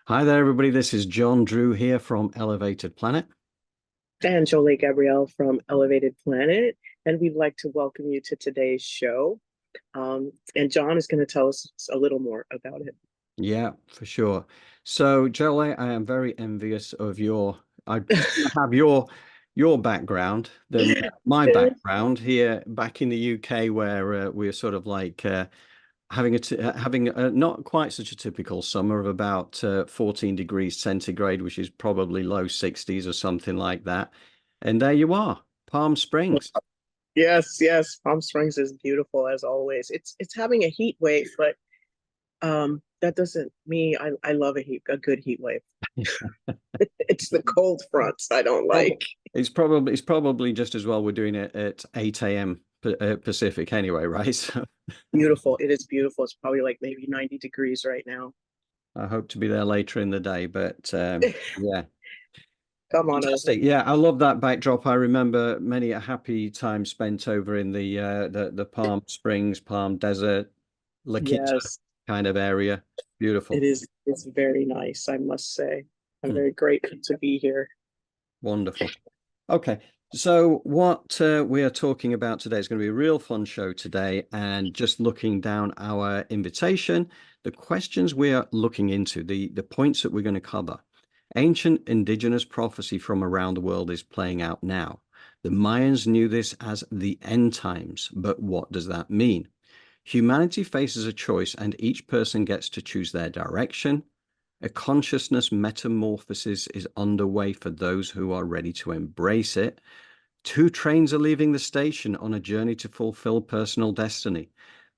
Hi there, everybody. This is John Drew here from Elevated Planet. And Jolé Gabrielle from Elevated Planet, and we'd like to welcome you to today's show. And John is going to tell us a little more about it. Yeah, for sure. So, Jolé, I am very envious of I have your background than my background here back in the UK, where we're sort of like having a not quite such a typical summer of about 14 degrees centigrade, which is probably low 60s or something like that. And there you are, Palm Springs. Yes, yes, Palm Springs is beautiful as always. It's having a heat wave, but that doesn't mean I love a good heat wave. It's the cold fronts I don't like. It's probably just as well we're doing it at 8 a.m. Pacific anyway, right? So Beautiful. It is beautiful. It's probably like maybe 90 degrees right now. I hope to be there later in the day, but yeah, Come on over. fantastic. Yeah, I love that backdrop. I remember many a happy time spent over in the Palm Springs, Palm Desert, La Quinta Yes, kind of area. it Beautiful. is. It's very nice, I must say. I'm Hmm. very grateful to be here. Wonderful. Okay, so what we are talking about today is going to be a real fun show today. And just looking down our invitation, the questions we are looking into, the points that we're going to cover. Ancient indigenous prophecy from around the world is playing out now. The Mayans knew this as the end times, but what does that mean? Humanity faces a choice, and each person gets to choose their direction. A consciousness metamorphosis is underway for those who are ready to embrace it. Two trains are leaving the station on a journey to fulfill personal destiny.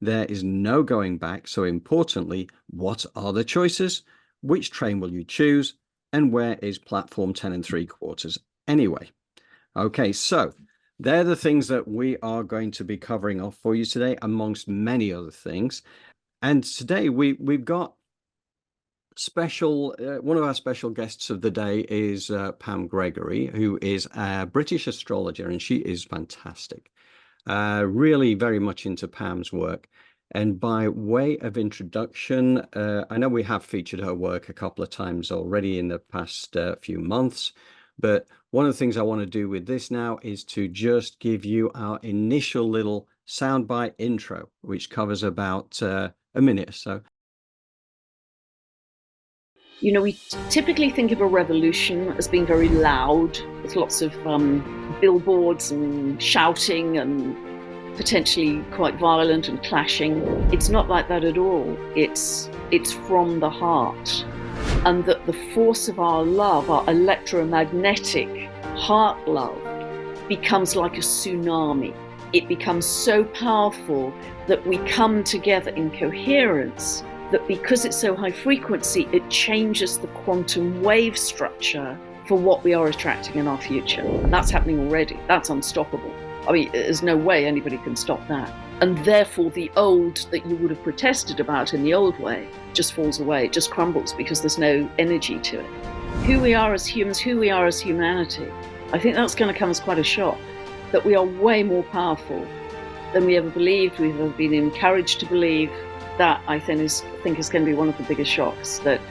There is no going back, so importantly, what are the choices? Which train will you choose? And where is platform 10 and 3/4 anyway? Okay, so they're the things that we are going to be covering off for you today, amongst many other things. And today we've got one of our special guests of the day is Pam Gregory, who is a British astrologer, and she is fantastic. Really very much into Pam's work. And by way of introduction, I know we have featured her work a couple of times already in the past few months, but one of the things I want to do with this now is to just give you our initial little soundbite intro, which covers about a minute or so. We typically think of a revolution as being very loud, with lots of billboards and shouting and potentially quite violent and clashing. It's not like that at all. It's from the heart. And that the force of our love, our electromagnetic heart love, becomes like a tsunami. It becomes so powerful that we come together in coherence, that because it's so high frequency, it changes the quantum wave structure for what we are attracting in our future. And that's happening already. That's unstoppable. I mean, there's no way anybody can stop that. And therefore, the old that you would have protested about in the old way just falls away, it just crumbles because there's no energy to it. Who we are as humans, who we are as humanity, I think that's going to come as quite a shock, that we are way more powerful than we ever believed, we've ever been encouraged to believe. That I think is going to be one of the biggest shocks, that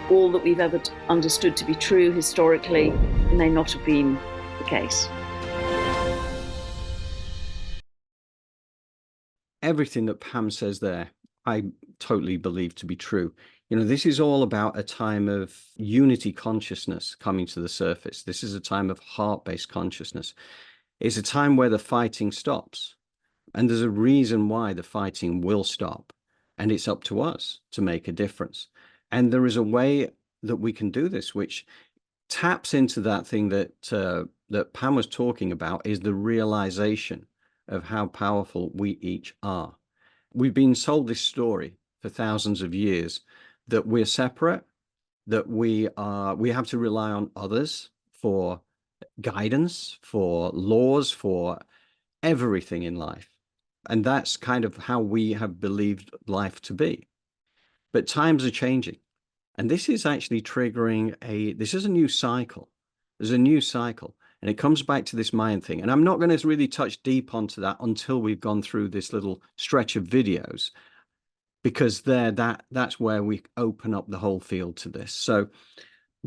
all that we've ever understood to be true historically may not have been the case. Everything that Pam says there, I totally believe to be true. This is all about a time of unity consciousness coming to the surface. This is a time of heart-based consciousness. It's a time where the fighting stops. And there's a reason why the fighting will stop. And it's up to us to make a difference. And there is a way that we can do this, which taps into that thing that Pam was talking about, is the realization of how powerful we each are. We've been sold this story for thousands of years that we're separate, that we have to rely on others for guidance, for laws, for everything in life. And that's kind of how we have believed life to be. But times are changing. And this is actually triggering this is a new cycle. There's a new cycle. And it comes back to this Mayan thing. And I'm not going to really touch deep onto that until we've gone through this little stretch of videos, because that's where we open up the whole field to this. So,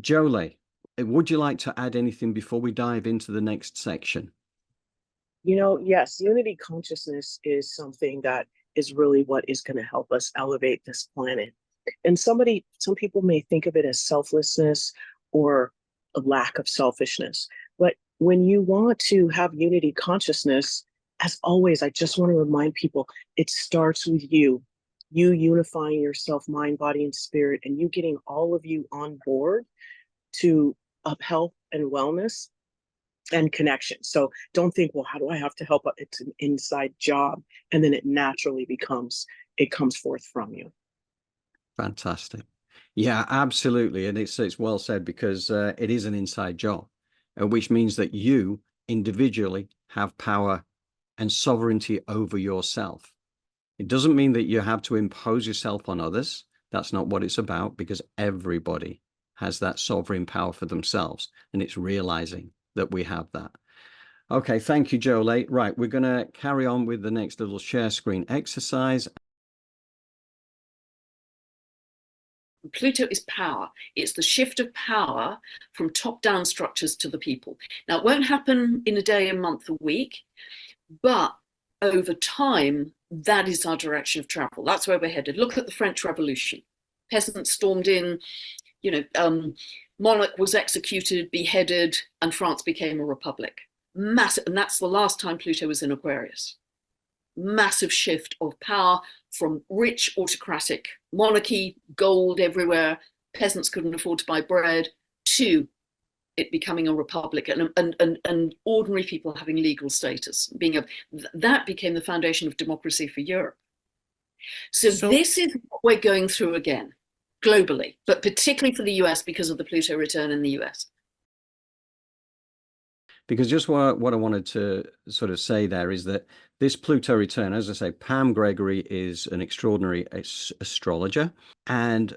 Jolé, would you like to add anything before we dive into the next section? Yes, unity consciousness is something that is really what is going to help us elevate this planet. And some people may think of it as selflessness or a lack of selfishness. But when you want to have unity consciousness, as always, I just want to remind people, it starts with you unifying yourself, mind, body, and spirit, and you getting all of you on board to health and wellness and connection. So don't think, well, how do I have to help? It's an inside job. And then it comes forth from you. Fantastic. Yeah, absolutely. And it's well said, because it is an inside job, which means that you individually have power and sovereignty over yourself. It doesn't mean that you have to impose yourself on others. That's not what it's about, because everybody has that sovereign power for themselves, and it's realizing that we have that. Okay, thank you, Jolé. Right, we're going to carry on with the next little share screen exercise. Pluto is power. It's the shift of power from top-down structures to the people. Now, it won't happen in a day, a month, a week, but over time, that is our direction of travel. That's where we're headed. Look at the French Revolution. Peasants stormed in, monarch was executed, beheaded, and France became a republic. Massive, and that's the last time Pluto was in Aquarius. Massive shift of power from rich autocratic monarchy, gold everywhere, peasants couldn't afford to buy bread, to it becoming a republic, and ordinary people having legal status. That became the foundation of democracy for Europe. So this is what we're going through again, globally, but particularly for the US because of the Pluto return in the US. Because just what I wanted to sort of say there is that this Pluto return, as I say, Pam Gregory is an extraordinary astrologer. And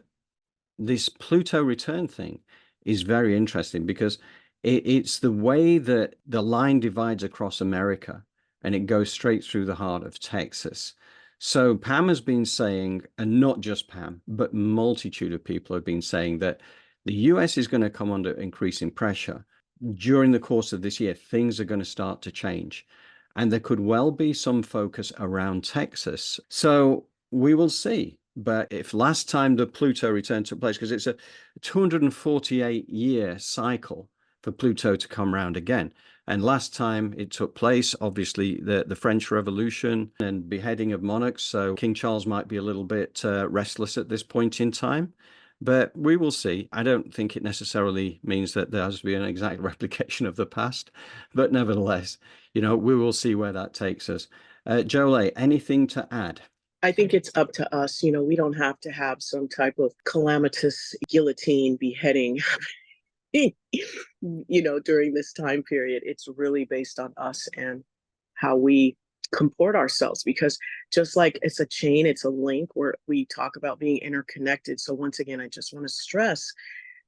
this Pluto return thing is very interesting, because it's the way that the line divides across America, and it goes straight through the heart of Texas. So Pam has been saying, and not just Pam, but multitude of people have been saying, that the US is going to come under increasing pressure. During the course of this year, things are going to start to change, and there could well be some focus around Texas. So we will see. But if last time the Pluto return took place, because it's a 248-year cycle for Pluto to come round again, and last time it took place, obviously, the French Revolution and beheading of monarchs, so King Charles might be a little bit restless at this point in time. But we will see. I don't think it necessarily means that there has to be an exact replication of the past, but nevertheless, we will see where that takes us. Jolé, anything to add? I think it's up to us. We don't have to have some type of calamitous guillotine beheading, during this time period. It's really based on us and how we comport ourselves, because just like it's a chain, it's a link where we talk about being interconnected. So once again, I just want to stress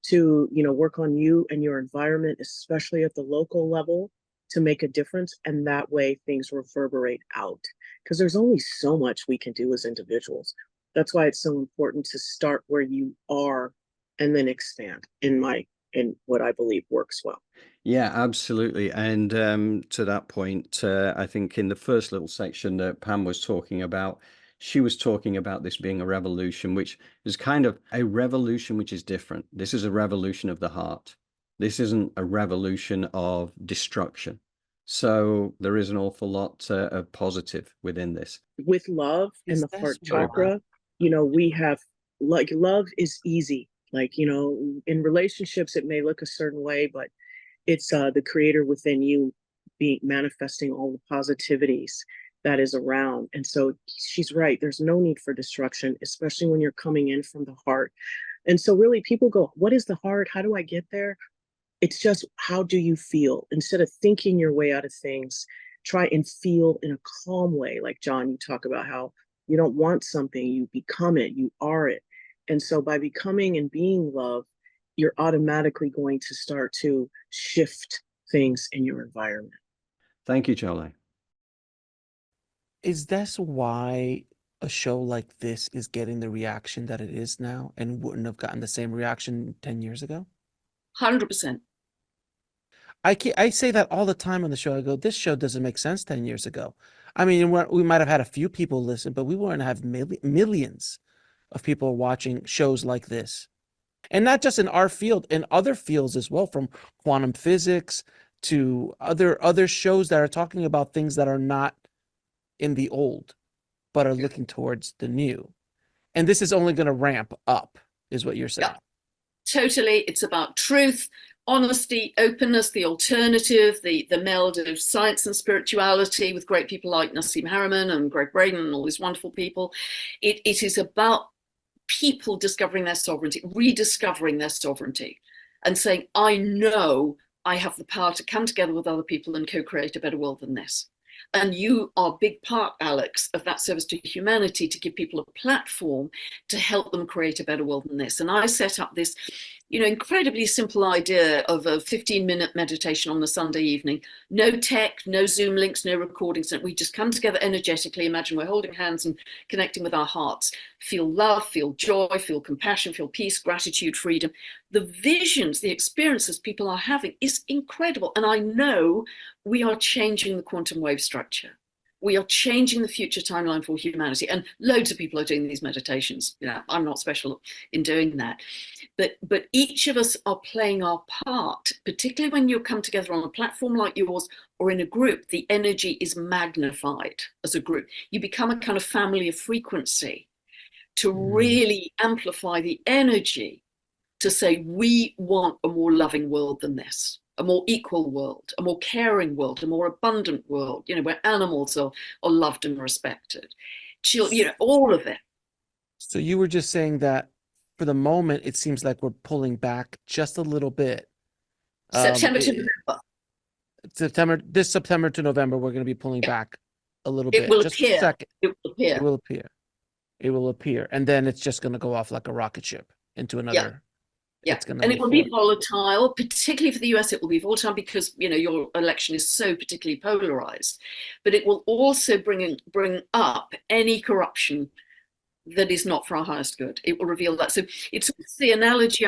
to work on you and your environment, especially at the local level, to make a difference. And that way things reverberate out, because there's only so much we can do as individuals. That's why it's so important to start where you are and then expand in what I believe works well. Yeah, absolutely. And to that point, I think in the first little section that Pam was talking about, she was talking about this being a revolution, which is kind of a revolution which is different. This is a revolution of the heart. This isn't a revolution of destruction. So there is an awful lot of positive within this. With love and the heart chakra, we have, like, love is easy. Like, in relationships, it may look a certain way, but it's the creator within you manifesting all the positivities that is around. And so she's right. There's no need for destruction, especially when you're coming in from the heart. And so really people go, what is the heart? How do I get there? It's just, how do you feel? Instead of thinking your way out of things, try and feel in a calm way. Like John, you talk about how you don't want something, you become it, you are it. And so by becoming and being love, you're automatically going to start to shift things in your environment. Thank you, Jolé. Is this why a show like this is getting the reaction that it is now and wouldn't have gotten the same reaction 10 years ago? 100%. I say that all the time on the show. I go, this show doesn't make sense 10 years ago. I mean, we might have had a few people listen, but we wouldn't have millions of people watching shows like this. And not just in our field, in other fields as well, from quantum physics to other shows that are talking about things that are not in the old, but are looking towards the new. And this is only going to ramp up, is what you're saying. Yeah, totally. It's about truth, honesty, openness, the alternative, the meld of science and spirituality with great people like Nassim Harriman and Gregg Braden and all these wonderful people. It is about people discovering their sovereignty, rediscovering their sovereignty, and saying, I know I have the power to come together with other people and co-create a better world than this. And you are a big part, Alex, of that service to humanity, to give people a platform to help them create a better world than this. And I set up this, incredibly simple idea of a 15-minute meditation on the Sunday evening. No tech, no Zoom links, no recordings. We just come together energetically. Imagine we're holding hands and connecting with our hearts. Feel love, feel joy, feel compassion, feel peace, gratitude, freedom. The visions, the experiences people are having is incredible. And I know we are changing the quantum wave structure. We are changing the future timeline for humanity. And loads of people are doing these meditations. I'm not special in doing that. But each of us are playing our part, particularly when you come together on a platform like yours or in a group. The energy is magnified as a group. You become a kind of family of frequency to really amplify the energy to say, we want a more loving world than this, a more equal world, a more caring world, a more abundant world, where animals are loved and respected. All of it. So you were just saying that for the moment, it seems like we're pulling back just a little bit. September to November. This September to November, we're going to be pulling back a little bit. It will just appear. A second. It will appear. It will appear. It will appear. And then it's just going to go off like a rocket ship into another. Yeah. And it will be volatile, particularly for the US. It will be volatile because, your election is so particularly polarized. But it will also bring up any corruption that is not for our highest good. It will reveal that. So it's the analogy.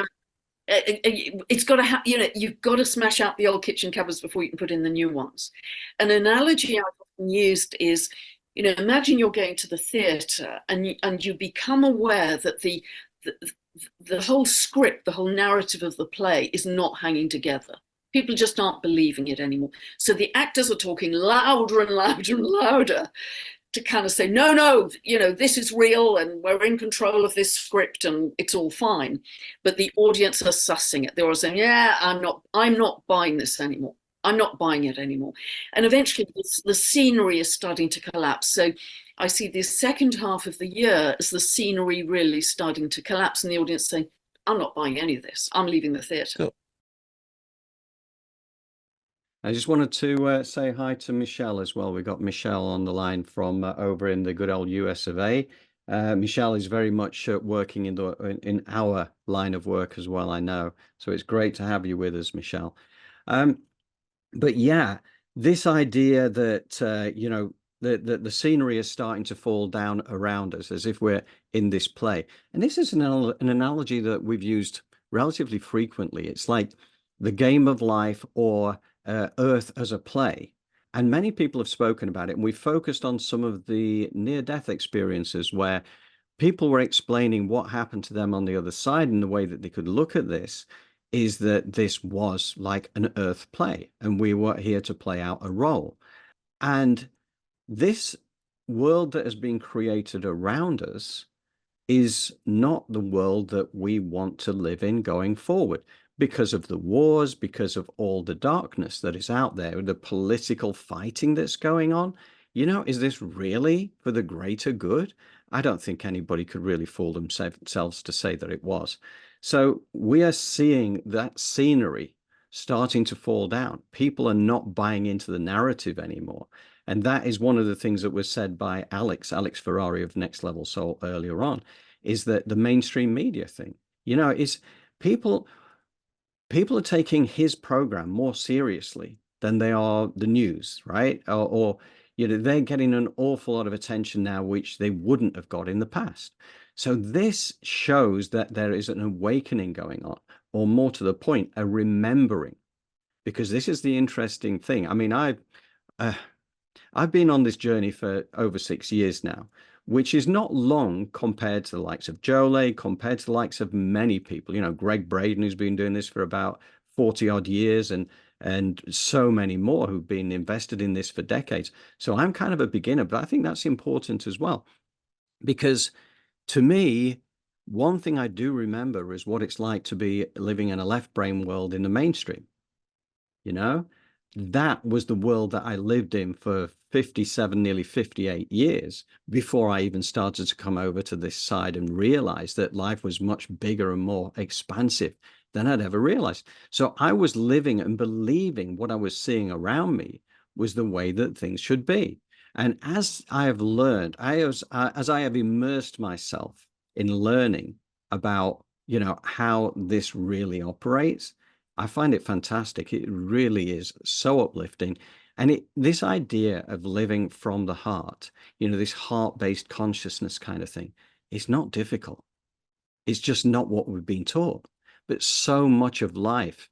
It's got to you've got to smash out the old kitchen cupboards before you can put in the new ones. An analogy I've often used is, imagine you're going to the theatre and you become aware that the whole script, the whole narrative of the play is not hanging together. People just aren't believing it anymore. So the actors are talking louder and louder and louder to kind of say, no, this is real and we're in control of this script and it's all fine. But the audience are sussing it. They're all saying, yeah, I'm not buying this anymore. I'm not buying it anymore. And eventually the scenery is starting to collapse. So I see the second half of the year as the scenery really starting to collapse and the audience saying, I'm not buying any of this. I'm leaving the theatre. So, I just wanted to say hi to Michelle as well. We got Michelle on the line from over in the good old US of A. Michelle is very much working in our line of work as well, I know. So it's great to have you with us, Michelle. But yeah, this idea that, the scenery is starting to fall down around us as if we're in this play. And this is an analogy that we've used relatively frequently. It's like the game of life or Earth as a play. And many people have spoken about it. And we focused on some of the near-death experiences where people were explaining what happened to them on the other side, and the way that they could look at this is that this was like an Earth play and we were here to play out a role. And this world that has been created around us is not the world that we want to live in going forward, because of the wars, because of all the darkness that is out there, the political fighting that's going on. Is this really for the greater good? I don't think anybody could really fool themselves to say that it was. So we are seeing that scenery starting to fall down. People are not buying into the narrative anymore. And that is one of the things that was said by Alex Ferrari of Next Level Soul earlier on, is that the mainstream media thing, is people are taking his program more seriously than they are the news, right? Or You know, they're getting an awful lot of attention now, which they wouldn't have got in the past. So this shows that there is an awakening going on, or more to the point, a remembering. Because this is the interesting thing. I mean, uh, I've been on this journey for over 6 years now, which is not long compared to the likes of Jolé, compared to the likes of many people. You know, Gregg Braden, who's been doing this for about 40 odd years, and so many more who've been invested in this for decades. So I'm kind of a beginner, but I think that's important as well, because to me, one thing I do remember is what it's like to be living in a left brain world in the mainstream. You know, that was the world that I lived in for 57, nearly 58 years before I even started to come over to this side and realize that life was much bigger and more expansive than I'd ever realized. So I was living and believing what I was seeing around me was the way that things should be. And as I have learned, as I have immersed myself in learning about, you know, how this really operates, I find it fantastic. It really is so uplifting. And this idea of living from the heart, you know, this heart-based consciousness kind of thing, is not difficult. It's just not what we've been taught. But so much of life,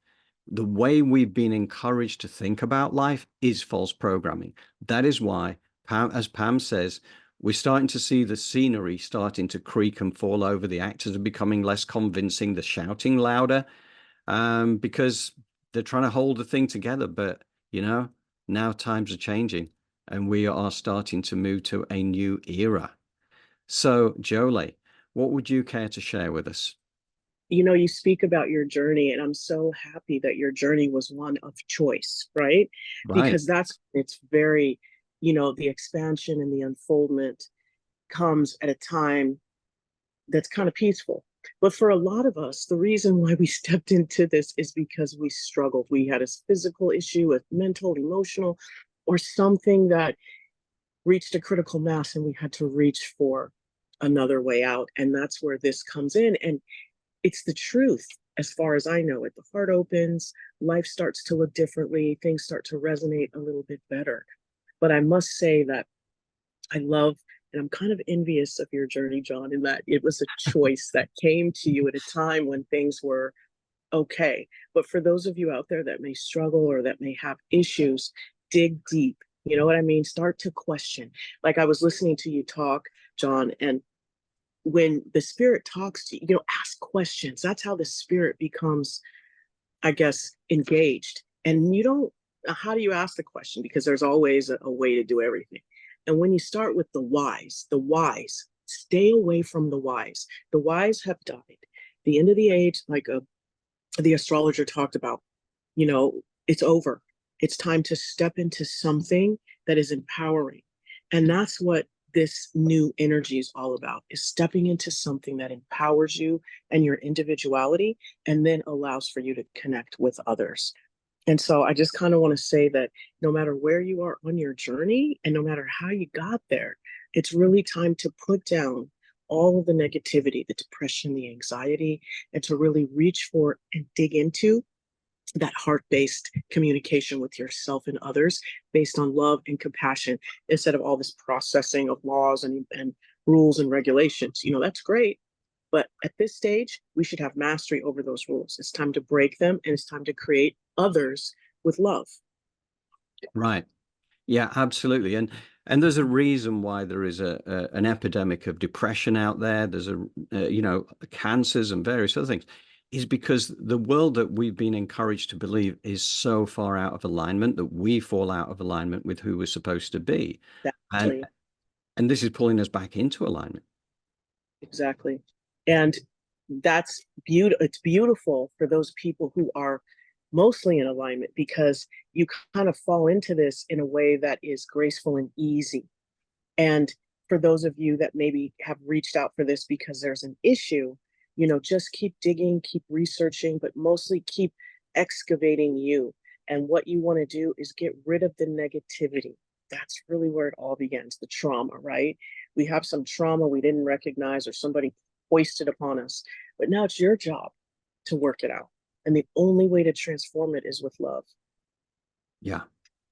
the way we've been encouraged to think about life is false programming. That is why, as Pam says, we're starting to see the scenery starting to creak and fall over. The actors are becoming less convincing, the shouting louder, because they're trying to hold the thing together. But, you know, now times are changing and we are starting to move to a new era. So, Jolé, what would you care to share with us? You know, you speak about your journey, and I'm so happy that your journey was one of choice, right? Right. Because it's very, you know, the expansion and the unfoldment comes at a time that's kind of peaceful. But for a lot of us, the reason why we stepped into this is because we struggled. We had a physical issue, a mental, emotional, or something that reached a critical mass, and we had to reach for another way out. And that's where this comes in. And it's the truth. As far as I know it, the heart opens, life starts to look differently, things start to resonate a little bit better. But I must say that I love, and I'm kind of envious of your journey, John, in that it was a choice that came to you at a time when things were okay. But for those of you out there that may struggle or that may have issues, dig deep. You know what I mean? Start to question. Like I was listening to you talk, John, and when the spirit talks to you, you know, ask questions. That's how the spirit becomes, I guess, engaged. And you don't, how do you ask the question? Because there's always a way to do everything. And when you start with the wise, stay away from the wise. The wise have died. The end of the age, like the astrologer talked about, you know, it's over. It's time to step into something that is empowering. And that's what this new energy is all about, is stepping into something that empowers you and your individuality, and then allows for you to connect with others. And so I just kind of want to say that no matter where you are on your journey and no matter how you got there, it's really time to put down all of the negativity, the depression, the anxiety, and to really reach for and dig into that heart-based communication with yourself and others based on love and compassion, instead of all this processing of laws and rules and regulations. You know, that's great. But at this stage, we should have mastery over those rules. It's time to break them, and it's time to create others with love. Right. Yeah, absolutely. And there's a reason why there is an epidemic of depression out there. There's you know, cancers and various other things, is because the world that we've been encouraged to believe is so far out of alignment that we fall out of alignment with who we're supposed to be. And Exactly. and this is pulling us back into alignment. Exactly. And that's beautiful. It's beautiful for those people who are mostly in alignment, because you kind of fall into this in a way that is graceful and easy. And for those of you that maybe have reached out for this because there's an issue, you know, just keep digging, keep researching, but mostly keep excavating you. And what you want to do is get rid of the negativity. That's really where it all begins, the trauma, right? We have some trauma we didn't recognize, or somebody hoisted upon us, but now it's your job to work it out. And the only way to transform it is with love. Yeah,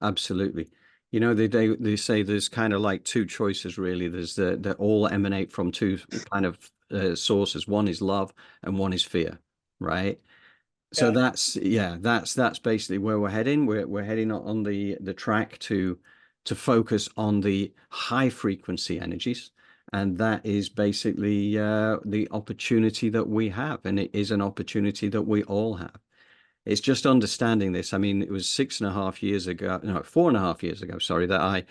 absolutely. You know, they say there's kind of like two choices, really. There's they all emanate from two kind of sources. One is love and one is fear, right? So Yeah. that's basically where we're heading. We're heading on the track to focus on the high frequency energies, and that is basically the opportunity that we have, and it is an opportunity that we all have. It's just understanding this. I mean, it was 6.5 years ago, no, 4.5 years ago, sorry, that I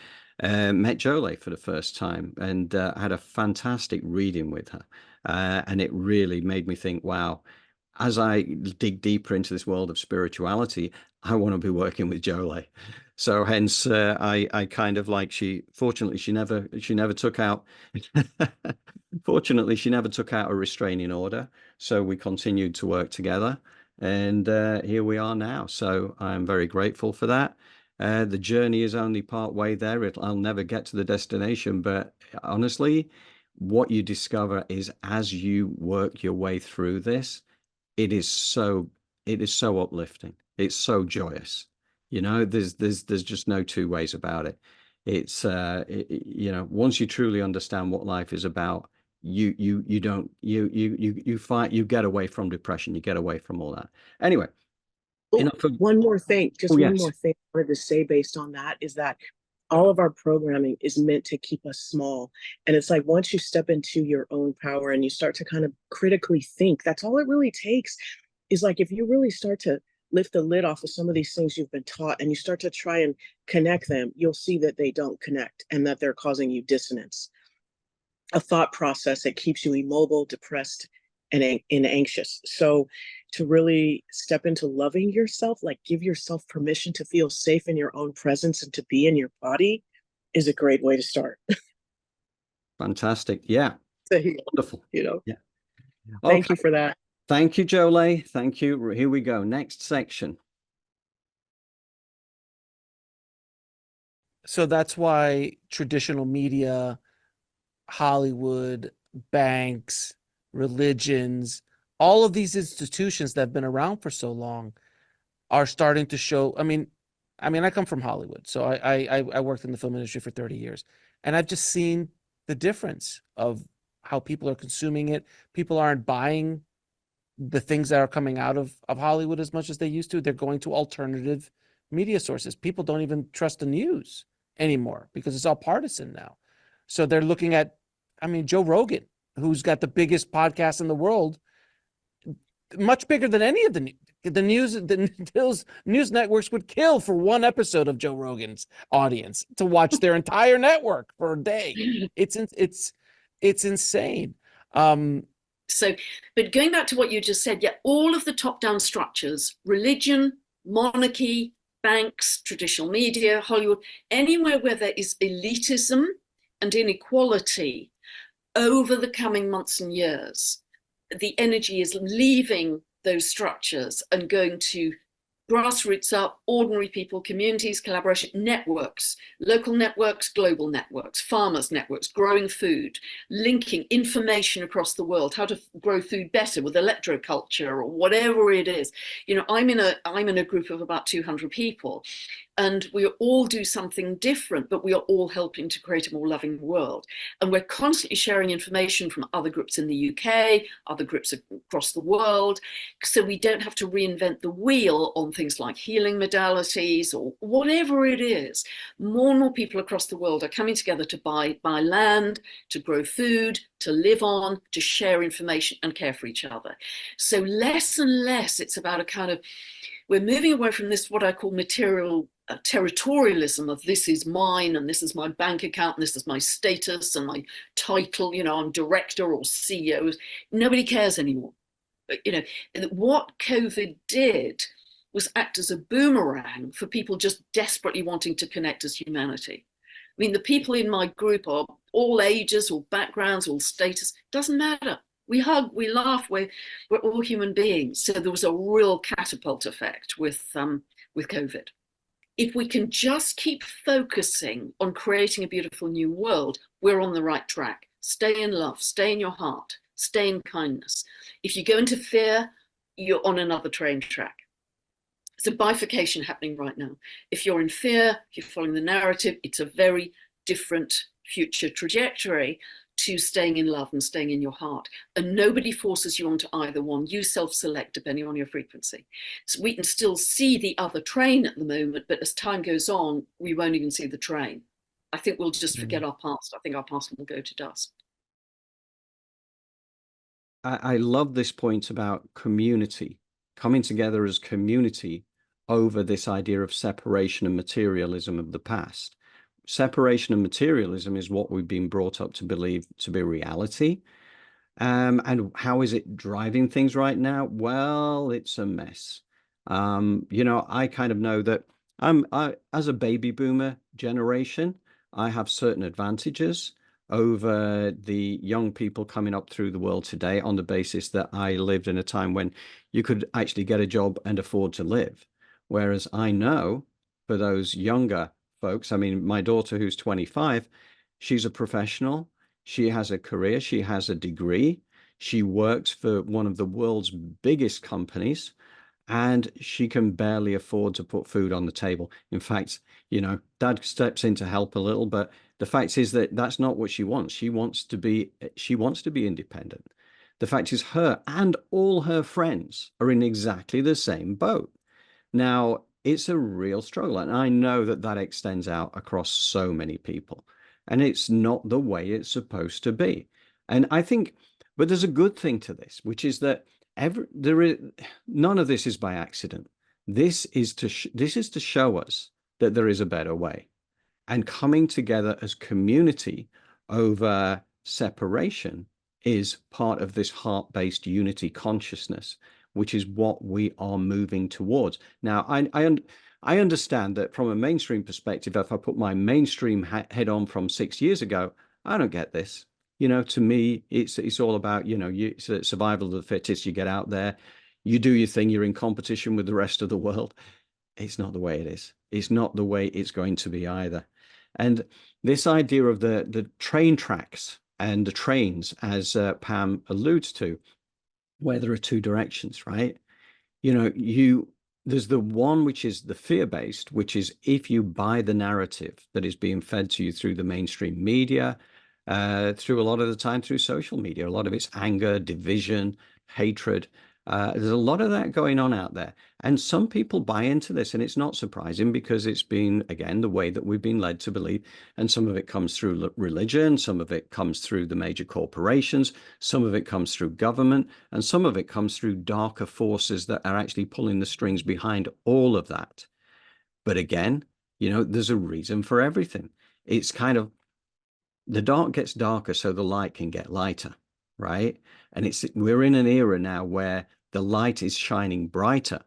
met Jolé for the first time, and had a fantastic reading with her. And it really made me think, wow, as I dig deeper into this world of spirituality, I want to be working with Jolé. So hence, I kind of like, fortunately, she never took out, fortunately, she never took out a restraining order. So we continued to work together. And here we are now. So I'm very grateful for that. The journey is only part way there. I'll never get to the destination. But honestly, what you discover is, as you work your way through this, it is so uplifting. It's so joyous. You know, there's just no two ways about it. It's you know, once you truly understand what life is about, you don't you fight, you get away from depression, you get away from all that. Anyway, Oh, enough of, one more thing, oh just one yes. more thing I wanted to say based on that is that all of our programming is meant to keep us small. And it's like once you step into your own power and you start to kind of critically think, that's all it really takes. Is like if you really start to lift the lid off of some of these things you've been taught and you start to try and connect them, you'll see that they don't connect and that they're causing you dissonance, a thought process that keeps you immobile, depressed, and anxious. So to really step into loving yourself, like give yourself permission to feel safe in your own presence and to be in your body, is a great way to start. Fantastic. Yeah. So, Wonderful. yeah. Okay. Thank you for that. Thank you, Jolé. Thank you. Here we go. Next section. So that's why traditional media, Hollywood, banks, religions, all of these institutions that have been around for so long are starting to show. I come from Hollywood, so I worked in the film industry for 30 years, and I've just seen the difference of how people are consuming it. People aren't buying the things that are coming out of Hollywood as much as they used to. They're going to alternative media sources. People don't even trust the news anymore because it's all partisan now. So they're looking at, Joe Rogan, who's got the biggest podcast in the world, much bigger than any of the news networks would kill for one episode of Joe Rogan's audience to watch their entire network for a day. It's insane. So, but going back to what you just said, all of the top-down structures, religion, monarchy, banks, traditional media, Hollywood, anywhere where there is elitism and inequality over the coming months and years, the energy is leaving those structures and going to grassroots up, ordinary people, communities, collaboration, networks, local networks, global networks, farmers networks, growing food, linking information across the world, how to grow food better with electroculture or whatever it is. I'm in a group of about 200 people, and we all do something different, but we are all helping to create a more loving world. And we're constantly sharing information from other groups in the UK, other groups across the world, so we don't have to reinvent the wheel on things like healing modalities or whatever it is. More and more people across the world are coming together to buy land, to grow food, to live on, to share information and care for each other. So less and less it's about a kind of, we're moving away from this, what I call material territorialism of this is mine and this is my bank account and this is my status and my title, I'm director or CEO. Nobody cares anymore. What COVID did was act as a boomerang for people just desperately wanting to connect as humanity. The people in my group are all ages, all backgrounds, all status, doesn't matter. We hug, we laugh, we're all human beings. So there was a real catapult effect with COVID. If we can just keep focusing on creating a beautiful new world, we're on the right track. Stay in love, stay in your heart, stay in kindness. If you go into fear, you're on another train track. There's a bifurcation happening right now. If you're in fear, if you're following the narrative, it's a very different future trajectory to staying in love and staying in your heart. And nobody forces you onto either one. You self-select depending on your frequency. So we can still see the other train at the moment, but as time goes on, we won't even see the train. I think we'll just forget our past. I think our past will go to dust. I love this point about community, coming together as community over this idea of separation and materialism of the past. Separation and materialism is what we've been brought up to believe to be reality. And how is it driving things right now? Well, it's a mess. I kind of know that as a baby boomer generation, I have certain advantages over the young people coming up through the world today on the basis that I lived in a time when you could actually get a job and afford to live. Whereas I know for those younger folks, I mean, my daughter who's 25, she's a professional. She has a career, she has a degree, she works for one of the world's biggest companies, and she can barely afford to put food on the table. In fact, dad steps in to help a little, but the fact is that that's not what she wants. She wants to be independent. The fact is her and all her friends are in exactly the same boat. Now, it's a real struggle, and I know that that extends out across so many people, and it's not the way it's supposed to be. And I think, but there's a good thing to this, which is that none of this is by accident. This is to show us that there is a better way, and coming together as community over separation is part of this heart-based unity consciousness, which is what we are moving towards. Now, I understand that from a mainstream perspective, if I put my mainstream head on from 6 years ago, I don't get this. To me, it's all about, it's survival of the fittest. You get out there, you do your thing, you're in competition with the rest of the world. It's not the way it is. It's not the way it's going to be either. And this idea of the train tracks and the trains, as Pam alludes to, where there are two directions, right? There's the one which is the fear-based, which is if you buy the narrative that is being fed to you through the mainstream media, through a lot of the time through social media, a lot of it's anger, division, hatred. There's a lot of that going on out there. And some people buy into this, and it's not surprising because it's been, again, the way that we've been led to believe. And some of it comes through religion, some of it comes through the major corporations, some of it comes through government, and some of it comes through darker forces that are actually pulling the strings behind all of that. But again, there's a reason for everything. It's kind of the dark gets darker so the light can get lighter, right? And we're in an era now where the light is shining brighter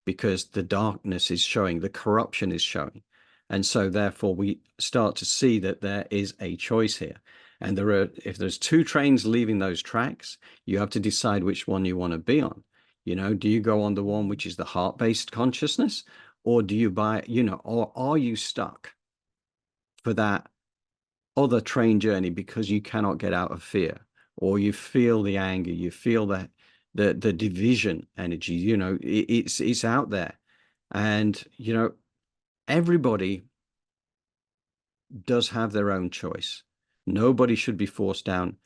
because the darkness is showing, the corruption is showing. And so therefore we start to see that there is a choice here. And if there's two trains leaving those tracks, you have to decide which one you want to be on. Do you go on the one which is the heart-based consciousness, or do you or are you stuck for that other train journey because you cannot get out of fear, or you feel the anger, you feel the division energy, it's out there. And everybody does have their own choice. Nobody should be forced down.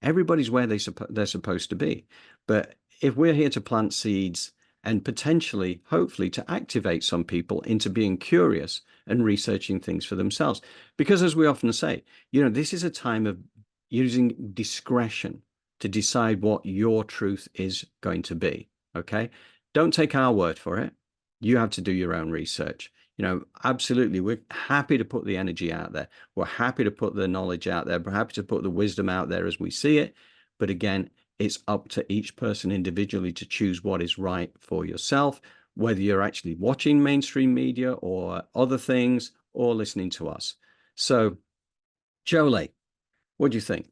Everybody's where they're supposed to be. But if we're here to plant seeds and potentially, hopefully, to activate some people into being curious and researching things for themselves. Because as we often say, this is a time of using discretion to decide what your truth is going to be, okay? Don't take our word for it. You have to do your own research. Absolutely, we're happy to put the energy out there. We're happy to put the knowledge out there. We're happy to put the wisdom out there as we see it. But again, it's up to each person individually to choose what is right for yourself, whether you're actually watching mainstream media or other things or listening to us. So, Jolé, what do you think?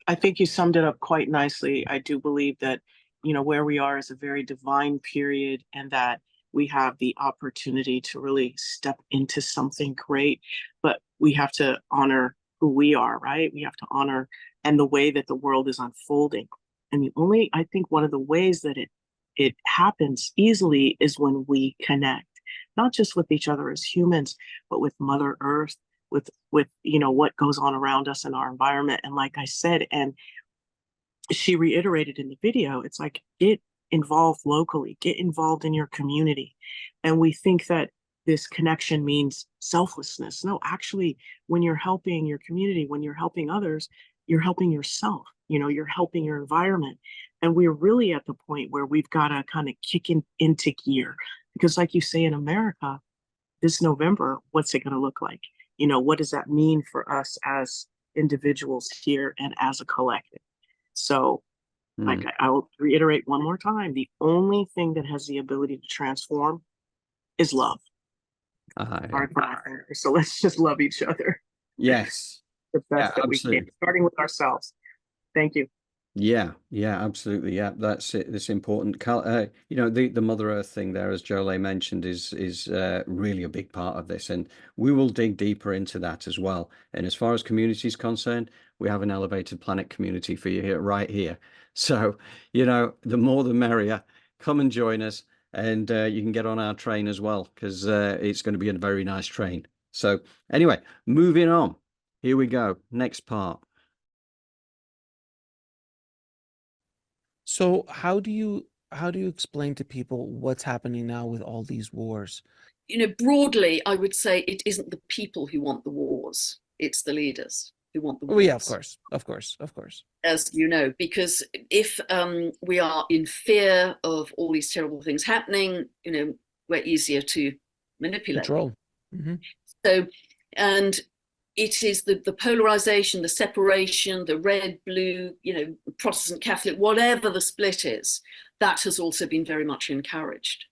I think you summed it up quite nicely. I do believe that, where we are is a very divine period, and that we have the opportunity to really step into something great, but we have to honor who we are, right? We have to honor and the way that the world is unfolding. And I think one of the ways that it it happens easily is when we connect, not just with each other as humans, but with Mother Earth, with what goes on around us in our environment. And like I said, and she reiterated in the video, it's like, get involved locally, get involved in your community. And we think that this connection means selflessness. No, actually, when you're helping your community, when you're helping others, you're helping yourself, you're helping your environment. And we're really at the point where we've got to kind of kick into gear. Because like you say, in America, this November, what's it going to look like? What does that mean for us as individuals here and as a collective? So, like I'll reiterate one more time, the only thing that has the ability to transform is love. Yeah. So let's just love each other Yes. the best that we Absolutely. can, starting with ourselves. Thank you. Yeah, absolutely. Yeah, that's it. That's important. The Mother Earth thing there, as Jolé mentioned, is really a big part of this, and we will dig deeper into that as well. And as far as community is concerned, we have an elevated planet community for you here, right here. So, the more the merrier. Come and join us, and you can get on our train as well, because it's going to be a very nice train. So, anyway, moving on. Here we go. Next part. So how do you explain to people what's happening now with all these wars? Broadly, I would say it isn't the people who want the wars, it's the leaders who want the wars. Oh yeah, of course. As you know, because if we are in fear of all these terrible things happening, we're easier to manipulate. Control. Mm-hmm. So, and it is the polarization, the separation, the red, blue, Protestant, Catholic, whatever the split is, that has also been very much encouraged.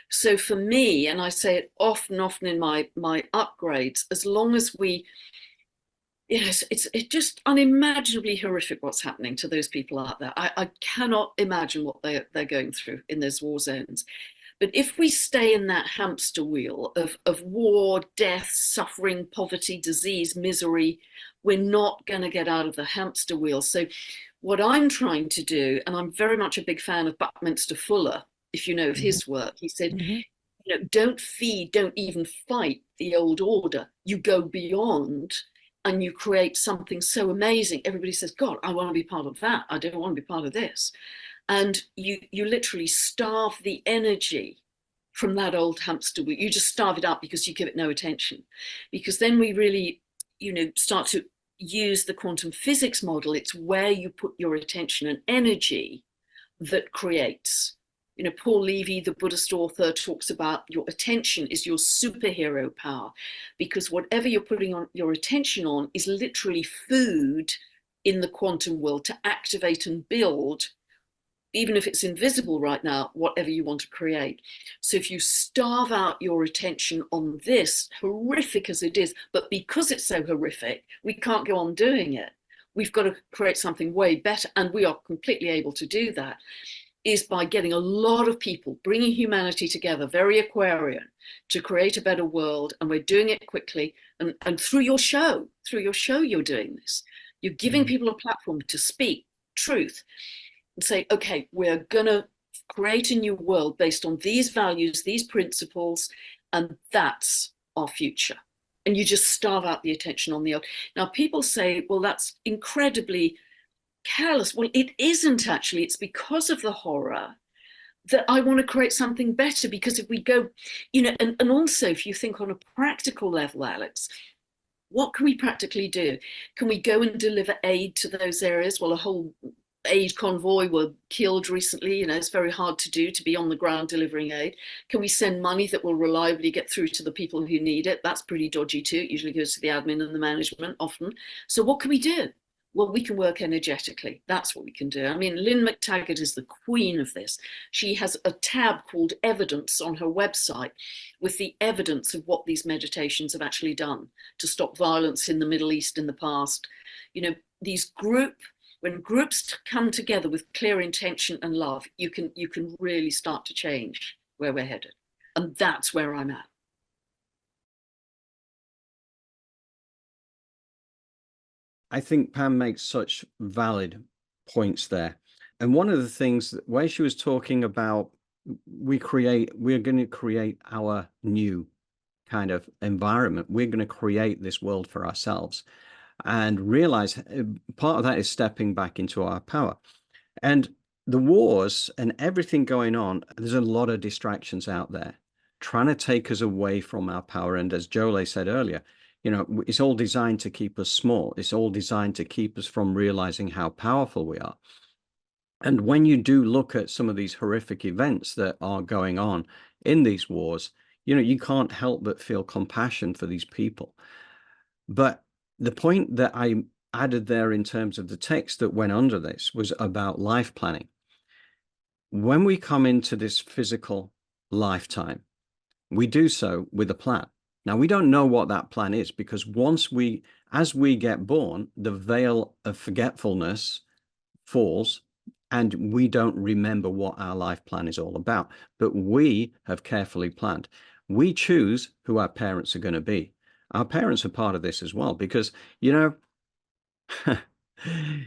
So for me, and I say it often in my upgrades, as long as we, it's just unimaginably horrific what's happening to those people out there. I cannot imagine what they're going through in those war zones. But if we stay in that hamster wheel of war, death, suffering, poverty, disease, misery, we're not going to get out of the hamster wheel. So what I'm trying to do, and I'm very much a big fan of Buckminster Fuller, if you know of his work, he said, don't feed, don't even fight the old order. You go beyond and you create something so amazing. Everybody says, God, I want to be part of that. I don't want to be part of this. And you literally starve the energy from that old hamster wheel. You just starve it up because you give it no attention. Because then we really, start to use the quantum physics model. It's where you put your attention and energy that creates. Paul Levy, the Buddhist author, talks about your attention is your superhero power, because whatever you're putting on your attention on is literally food in the quantum world to activate and build, even if it's invisible right now, whatever you want to create. So if you starve out your attention on this, horrific as it is, but because it's so horrific, we can't go on doing it. We've got to create something way better, and we are completely able to do that, is by getting a lot of people, bringing humanity together, very Aquarian, to create a better world. And we're doing it quickly. And through your show, you're doing this. You're giving people a platform to speak truth and say, okay, we're going to create a new world based on these values, these principles, and that's our future. And you just starve out the attention on the old. Now, people say, well, that's incredibly careless. Well, it isn't actually. It's because of the horror that I want to create something better. Because if we go, and also if you think on a practical level, Alex, what can we practically do? Can we go and deliver aid to those areas? Well, a whole aid convoy were killed recently. It's very hard to do, to be on the ground delivering aid. Can we send money that will reliably get through to the people who need it? That's pretty dodgy too. It usually goes to the admin and the management often. So what can we do? Well, we can work energetically. That's what we can do. I mean, Lynn McTaggart is the queen of this. She has a tab called Evidence on her website with the evidence of what these meditations have actually done to stop violence in the Middle East in the past. When groups come together with clear intention and love, you can really start to change where we're headed. And that's where I'm at. I think Pam makes such valid points there. And one of the things where she was talking about, we're going to create our new kind of environment. We're going to create this world for ourselves, and realize part of that is stepping back into our power. And the wars and everything going on, there's a lot of distractions out there trying to take us away from our power. And as Jolé said earlier, you know, it's all designed to keep us small. It's all designed to keep us from realizing how powerful we are. And when you do look at some of these horrific events that are going on in these wars, you know, you can't help but feel compassion for these people. But the point that I added there in terms of the text that went under this was about life planning. When we come into this physical lifetime, we do so with a plan. Now, we don't know what that plan is, because as we get born, the veil of forgetfulness falls, and we don't remember what our life plan is all about. But we have carefully planned. We choose who our parents are going to be. Our parents are part of this as well, because, you know,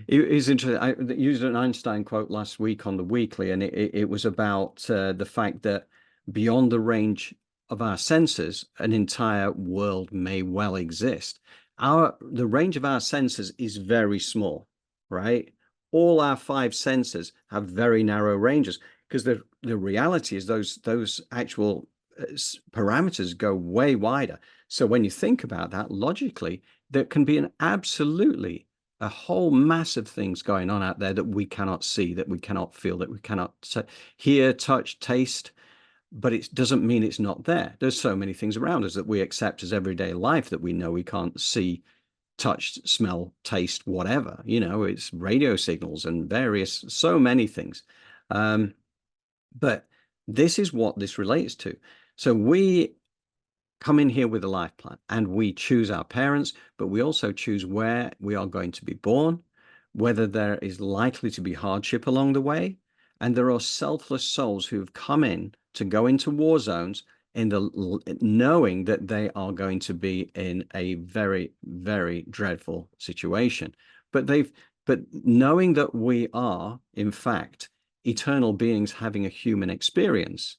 it's interesting. I used an Einstein quote last week on the weekly, and it was about the fact that beyond the range of our senses, an entire world may well exist. The range of our senses is very small, right? All our five senses have very narrow ranges, because the reality is those actual parameters go way wider. So when you think about that logically, there can be absolutely a whole mass of things going on out there that we cannot see, that we cannot feel, that we cannot hear, touch, taste. But it doesn't mean it's not there. There's so many things around us that we accept as everyday life that we know we can't see, touch, smell, taste, whatever. You know, it's radio signals and so many things. But this is what this relates to. So we come in here with a life plan, and we choose our parents, but we also choose where we are going to be born, whether there is likely to be hardship along the way. And there are selfless souls who have come in to go into war zones knowing that they are going to be in a very, very dreadful situation. But knowing that we are, in fact, eternal beings having a human experience,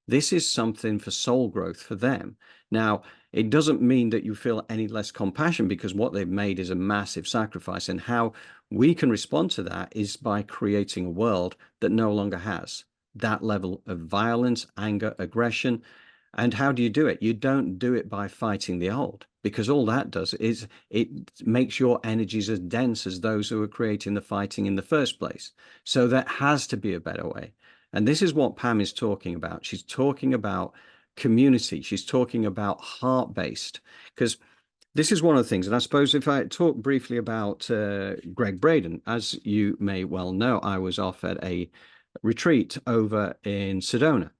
this is something for soul growth for them. Now, it doesn't mean that you feel any less compassion, because what they've made is a massive sacrifice. And how we can respond to that is by creating a world that no longer has that level of violence, anger, aggression. And how do you do it? You don't do it by fighting the old, because all that does is it makes your energies as dense as those who are creating the fighting in the first place. So there has to be a better way. And this is what Pam is talking about. She's talking about community. She's talking about heart-based, because this is one of the things. And I suppose if I talk briefly about Gregg Braden, as you may well know, I was off at a retreat over in Sedona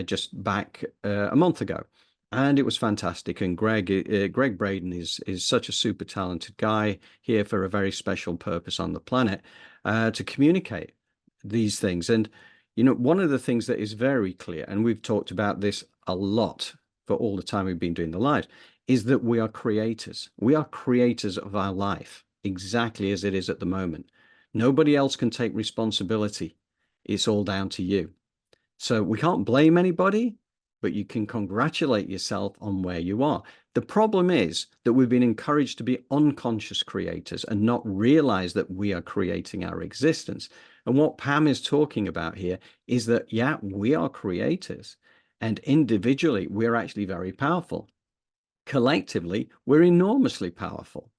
just back a month ago, and it was fantastic. And Gregg Braden is such a super talented guy here for a very special purpose on the planet, to communicate these things. And you know, one of the things that is very clear, and we've talked about this a lot for all the time we've been doing the live, is that we are creators. We are creators of our life, exactly as it is at the moment. Nobody else can take responsibility. It's all down to you. So we can't blame anybody, but you can congratulate yourself on where you are. The problem is that we've been encouraged to be unconscious creators and not realize that we are creating our existence. And what Pam is talking about here is that, yeah, we are creators, and individually, we're actually very powerful. Collectively, we're enormously powerful.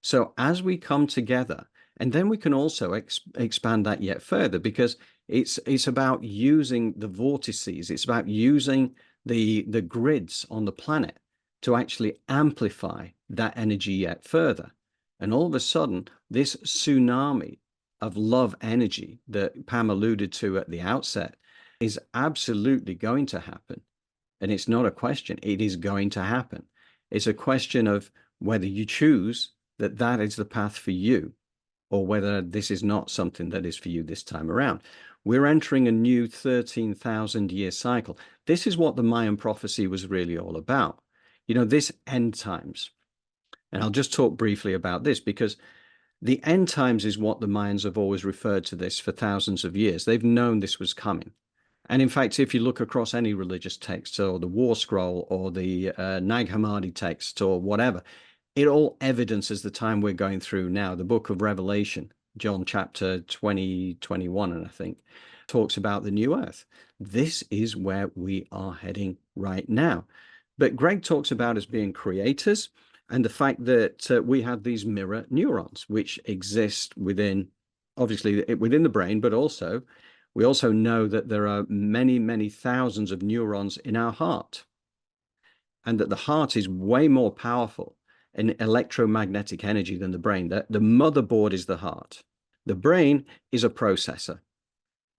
So as we come together, and then we can also expand that yet further, because it's about using the vortices. It's about using the grids on the planet to actually amplify that energy yet further. And all of a sudden, this tsunami of love energy that Pam alluded to at the outset is absolutely going to happen. And it's not a question. It is going to happen. It's a question of whether you choose that is the path for you, or whether this is not something that is for you this time around. We're entering a new 13,000-year cycle. This is what the Mayan prophecy was really all about. You know, this end times. And I'll just talk briefly about this, because The end times is what the Mayans have always referred to this for thousands of years. They've known this was coming. And in fact, if you look across any religious text or the War Scroll or the Nag Hammadi text or whatever, it all evidences the time we're going through now. The book of Revelation, John chapter 20, 21, and I think, talks about the new earth. This is where we are heading right now. But Gregg talks about us being creators and the fact that we have these mirror neurons, which exist within, obviously, within the brain, but also, we also know that there are many, many thousands of neurons in our heart, and that the heart is way more powerful in electromagnetic energy than the brain. The motherboard is the heart. The brain is a processor.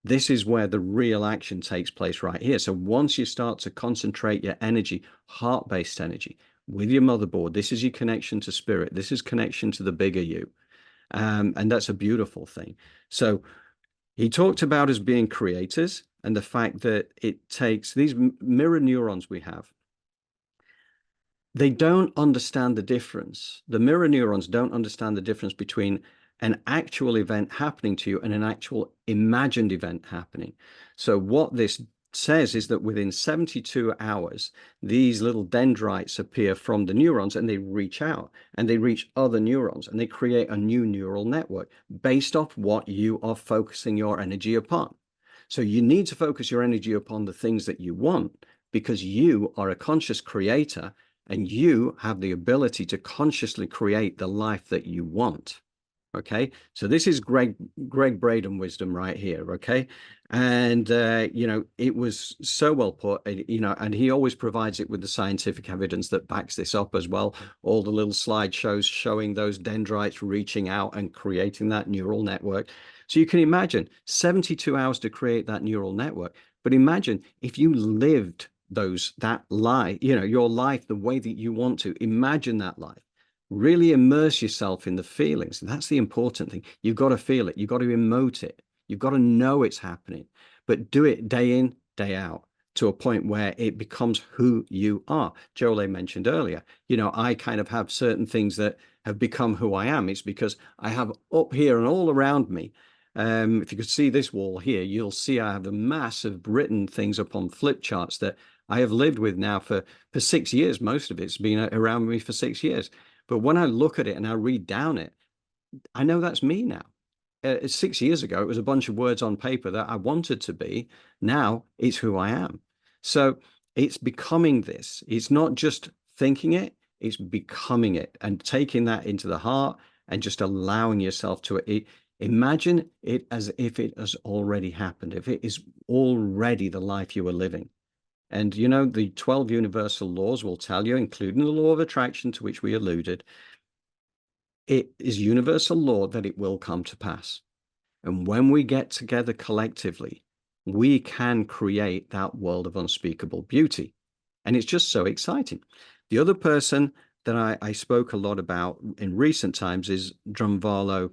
This is where the real action takes place right here. So once you start to concentrate your energy, heart-based energy, with your motherboard, this is your connection to spirit. This is connection to the bigger you. And that's a beautiful thing. So he talked about us being creators and the fact that it takes these mirror neurons we have. They don't understand the difference. The mirror neurons don't understand the difference between an actual event happening to you and an actual imagined event happening. So what this says is that within 72 hours, these little dendrites appear from the neurons and they reach out and they reach other neurons and they create a new neural network based off what you are focusing your energy upon. So you need to focus your energy upon the things that you want, because you are a conscious creator and you have the ability to consciously create the life that you want. Okay, so this is Gregg Braden wisdom right here. Okay, and you know, it was so well put. You know, and he always provides it with the scientific evidence that backs this up as well. All the little slideshows showing those dendrites reaching out and creating that neural network. So you can imagine 72 hours to create that neural network. But imagine if you lived that life, you know, your life the way that you want to. Imagine that life. Really immerse yourself in the feelings. That's the important thing. You've got to feel it. You've got to emote it. You've got to know it's happening, but do it day in, day out to a point where it becomes who you are. Jolé mentioned earlier, you know, I kind of have certain things that have become who I am. It's because I have up here and all around me. If you could see this wall here, you'll see I have a massive written things up on flip charts that I have lived with now for 6 years. Most of it's been around me for 6 years. But when I look at it and I read down it, I know that's me now. 6 years ago, it was a bunch of words on paper that I wanted to be. Now it's who I am. So it's becoming this. It's not just thinking it, it's becoming it and taking that into the heart and just allowing yourself to imagine it as if it has already happened, if it is already the life you are living. And, you know, the 12 universal laws will tell you, including the law of attraction to which we alluded, it is universal law that it will come to pass. And when we get together collectively, we can create that world of unspeakable beauty. And it's just so exciting. The other person that I spoke a lot about in recent times is Drunvalo.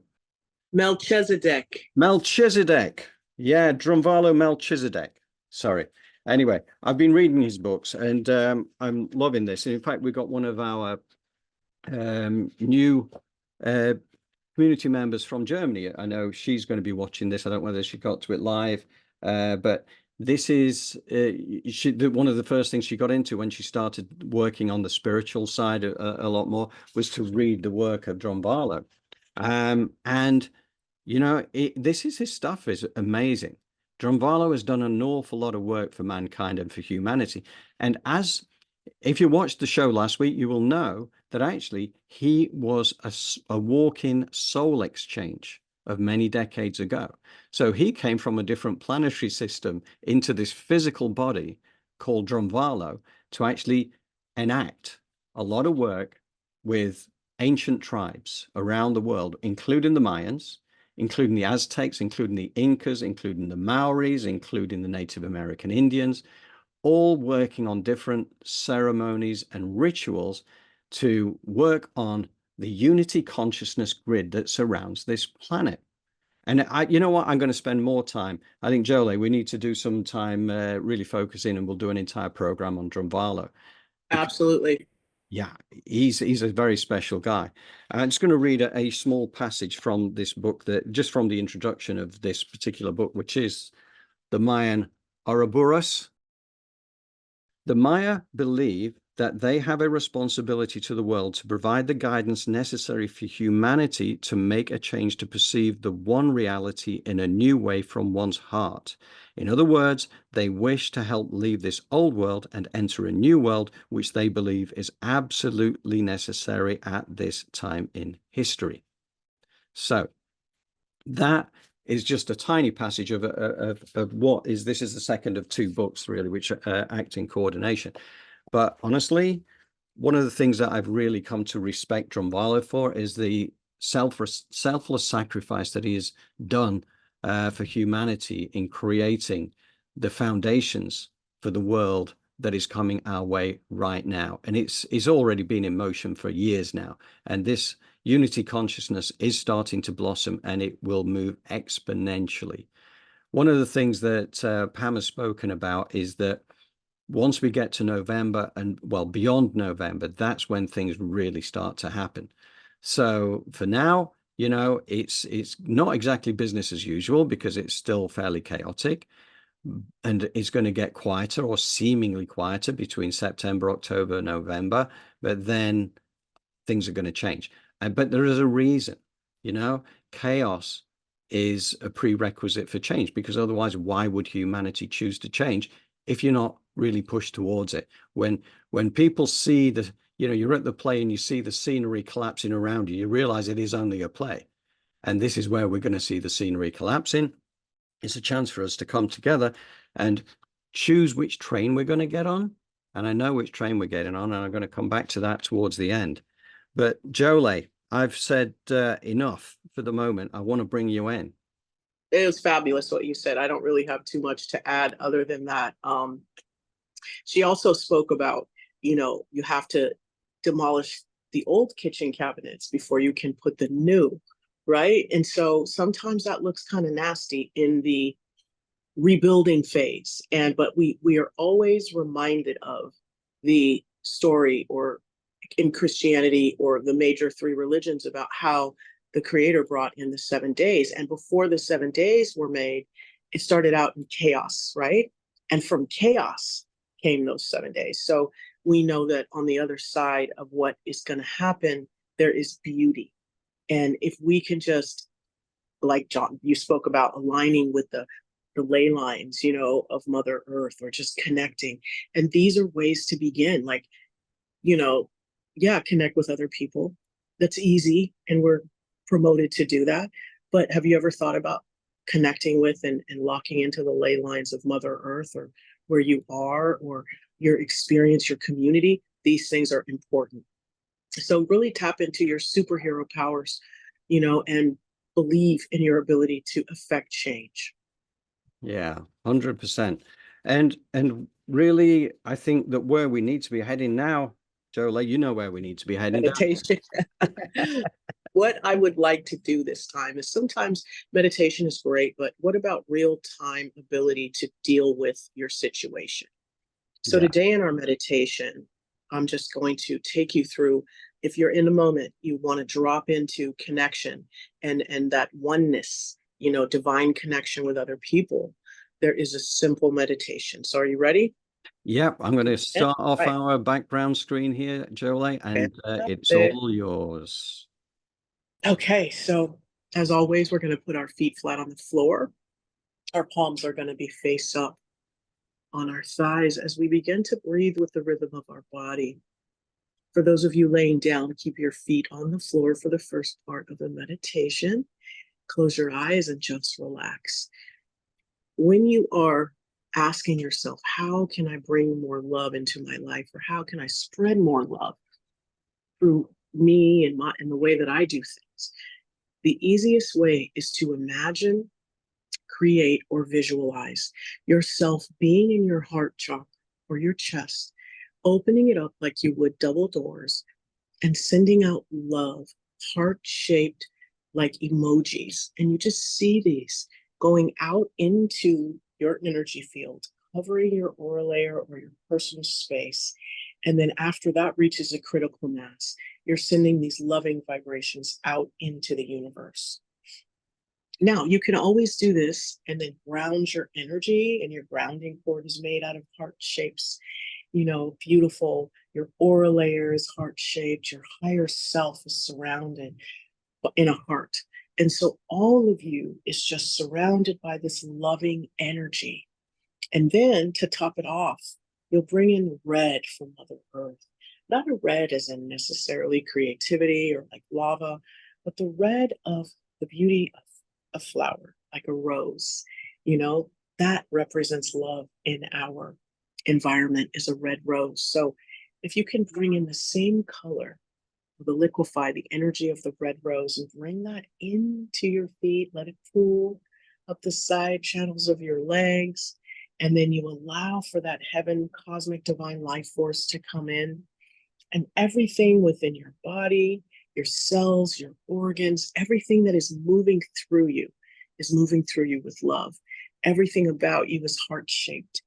Melchizedek. Melchizedek. Yeah, Drunvalo Melchizedek. Sorry. Anyway, I've been reading his books and I'm loving this. And in fact, we got one of our new community members from Germany. I know she's going to be watching this. I don't know whether she got to it live, but this is one of the first things she got into when she started working on the spiritual side a lot more was to read the work of Drunvalo. And, you know, his stuff is amazing. Drunvalo has done an awful lot of work for mankind and for humanity. And if you watched the show last week, you will know that actually he was a walk-in soul exchange of many decades ago. So he came from a different planetary system into this physical body called Drunvalo to actually enact a lot of work with ancient tribes around the world, including the Mayans, including the Aztecs, including the Incas, including the Maoris, including the Native American Indians, all working on different ceremonies and rituals to work on the unity consciousness grid that surrounds this planet. And you know what? I'm going to spend more time. I think, Jolé, we need to do some time really focusing, and we'll do an entire program on Drunvalo. Absolutely. Yeah, he's a very special guy. I'm just going to read a small passage from this book, that just from the introduction of this particular book, which is the Mayan Aurus. The Maya believe that they have a responsibility to the world to provide the guidance necessary for humanity to make a change to perceive the one reality in a new way from one's heart. In other words, they wish to help leave this old world and enter a new world, which they believe is absolutely necessary at this time in history. So that is just a tiny passage of what is, this is the second of two books really, which act in coordination. But honestly, one of the things that I've really come to respect Drunvalo for is the selfless sacrifice that he has done for humanity in creating the foundations for the world that is coming our way right now. And it's already been in motion for years now. And this unity consciousness is starting to blossom, and it will move exponentially. One of the things that Pam has spoken about is that once we get to November, and well, beyond November, that's when things really start to happen. So for now, you know, it's not exactly business as usual, because it's still fairly chaotic, and it's going to get quieter, or seemingly quieter, between September, October, November. But then things are going to change. But there is a reason, you know, chaos is a prerequisite for change, because otherwise, why would humanity choose to change if you're not really pushed towards it? When people see the, you know, you're at the play and you see the scenery collapsing around you, you realize it is only a play. And this is where we're going to see the scenery collapsing. It's a chance for us to come together and choose which train we're going to get on. And I know which train we're getting on, and I'm going to come back to that towards the end. But Jolé, I've said enough for the moment. I want to bring you in. It was fabulous what you said. I don't really have too much to add other than that. She also spoke about, you know, you have to demolish the old kitchen cabinets before you can put the new, right? And so sometimes that looks kind of nasty in the rebuilding phase. But we are always reminded of the story, or in Christianity or the major three religions, about how the Creator brought in the 7 days. And before the 7 days were made, it started out in chaos, right? And from chaos came those 7 days. So we know that on the other side of what is going to happen, there is beauty. And if we can just, like John, you spoke about aligning with the ley lines, you know, of Mother Earth, or just connecting. And these are ways to begin, like, you know, yeah, connect with other people. That's easy, and we're promoted to do that. But have you ever thought about connecting with and locking into the ley lines of Mother Earth, or where you are, or your experience, your community? These things are important. So really tap into your superhero powers, you know, and believe in your ability to affect change. Yeah, 100%. And really, I think that where we need to be heading now, Jolé, you know where we need to be heading. Meditation. What I would like to do this time is, sometimes meditation is great, but what about real-time ability to deal with your situation? So Yeah. today in our meditation, I'm just going to take you through, if you're in a moment, you want to drop into connection and that oneness, you know, divine connection with other people. There is a simple meditation. So are you ready? Yep, I'm going to start off Right. our background screen here, Jolé, and it's Fantastic. all yours. Okay, so as always, we're going to put our feet flat on the floor. Our palms are going to be face up on our thighs as we begin to breathe with the rhythm of our body. For those of you laying down, keep your feet on the floor for the first part of the meditation. Close your eyes and just relax. When you are asking yourself, how can I bring more love into my life, or how can I spread more love through me and the way that I do things? The easiest way is to imagine, create, or visualize yourself being in your heart chakra or your chest, opening it up like you would double doors, and sending out love, heart-shaped, like emojis. And you just see these going out into your energy field, covering your aura layer or your personal space. And then after that reaches a critical mass, you're sending these loving vibrations out into the universe. Now, you can always do this and then ground your energy, and your grounding cord is made out of heart shapes, beautiful. Your aura layer is heart shaped. Your higher self is surrounded in a heart. And so all of you is just surrounded by this loving energy. And then to top it off, you'll bring in red from Mother Earth. Not a red as in necessarily creativity or like lava, but the red of the beauty of a flower, like a rose. That represents love in our environment, is a red rose. So if you can bring in the same color, the liquefy the energy of the red rose and bring that into your feet, let it pool up the side channels of your legs, and then you allow for that heaven, cosmic, divine life force to come in, and everything within your body, your cells, your organs, everything that is moving through you is moving through you with love. Everything about you is heart-shaped.